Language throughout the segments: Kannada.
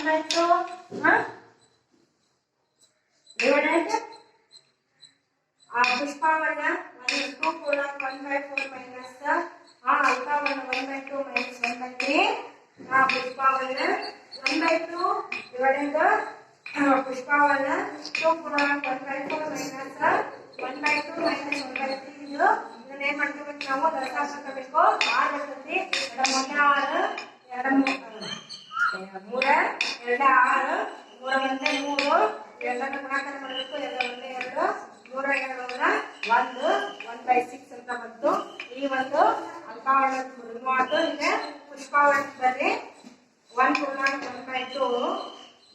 1/2 divided ಪುಷ್ಪವರ್ಣ 2 ಪೂರ್ಣಾಂಕ 1/4 ಮೈನಸ್ ಅಲ್ಪವರ್ಣ 1/2 ಮೈನಸ್ 1/3 ಪುಷ್ಪವರ್ಣ 1/2 divided ಪುಷ್ಪವರ್ಣ 2 ಪೂರ್ಣಾಂಕ 1/4 ಮೈನಸ್ 1/2 ಮೈನಸ್ 1/3 ಇದು ಇದನ್ನ ಏನ್ ಮಾಡ್ಕೋಬೇಕು ನಾವು ದಶಾಂಶ ಹಾಕಬೇಕು 6 ಬರ್ತೈತಿ ಮೊನ್ನೆ 6 3 2 6 3 ಒಂದೇ 3 ಎರಡನ್ನ ಗುಣಾಕಾರ ಮಾಡಬೇಕು 2 ಒಂದೇ 2 3 2 1/6 ಅಂತ ಬಂತು ಈ ಒಂದು ಅಲ್ಪವರ್ಣದ ಮಾತು ಈಗ ಪುಷ್ಪವರ್ಣ ಬರ್ರಿ 1 ಪೂರ್ಣಾಂಕ 1/2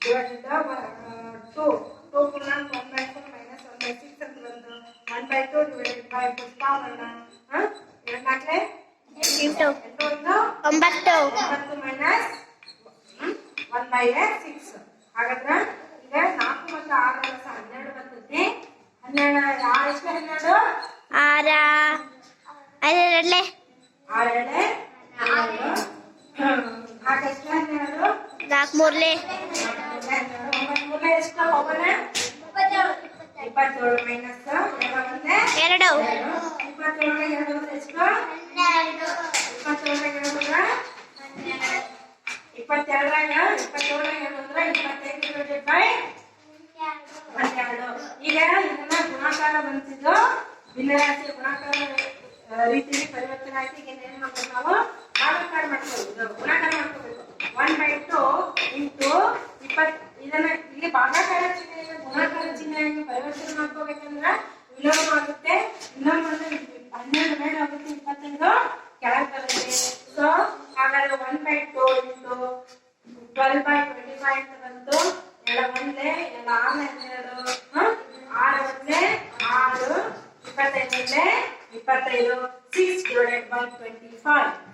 divided 2 ಪೂರ್ಣಾಂಕ 1/4 ಮೈನಸ್ 1/6 ಅಂತ ಬಂತು 1/2 divided by ಪುಷ್ಪವರ್ಣ ಎರಡನಾಕ್ಲೆ 9 ಮೈನಸ್ 1/6 ಹಾಗಾದ್ರೆ ಈಗ 4 ಮತ್ತು 6 12 ಬರ್ತೈತಿ 12 6 ಎಷ್ಟು 12 6 5 ಹಾಗೆಷ್ಟು 12 4 ಮೂರ್ಲೆ 9 ಎಷ್ಟು ಪವನ 27 ಮೈನಸ್ 2 2 27 ಎಷ್ಟು 12 ಈಗ ಇದನ್ನ ಗುಣಾಕಾರ ಬಂತಿದ್ದು ಭಿನ್ನರಾಶಿ ಗುಣಾಕಾರ ರೀತಿಯಲ್ಲಿ ಪರಿವರ್ತನೆ ಆಯ್ತು ಈಗ ಏನ್ ಮಾಡ್ಬೇಕು ನಾವು ಭಾಗಾಕಾರ ಮಾಡ್ಕೋಬೇಕು ಗುಣಾಕಾರ ಮಾಡ್ಕೋಬೇಕು 1/2 ಇಂಟು 20 ಇದನ್ನ ಇಲ್ಲಿ ಭಾಗಾಕಾರ ಚಿಹ್ನೆಯಿಂದ ಗುಣಾಕಾರ ಚಿಹ್ನೆಯಾಗಿ ಪರಿವರ್ತನೆ ಮಾಡ್ಕೋಬೇಕಂದ್ರೆ ವಿಲೋಮ ಆಗುತ್ತೆ ವಿಲೋಮ ಅಂದ್ರೆ 12 ಮೇಲೆ ಆಗುತ್ತೆ 25 ಕೆಳಗೆ ಬರುತ್ತೆ ಸೊ ಹಾಗಾದ್ರೆ 1/2 ಇಂಟು 12/25 ಅಂತ ಬಂತು ಎಲ್ಲ ಒಂದೇ ಎಲ್ಲ 6 6 ಒಂದೇ 6 25 6 divided by 25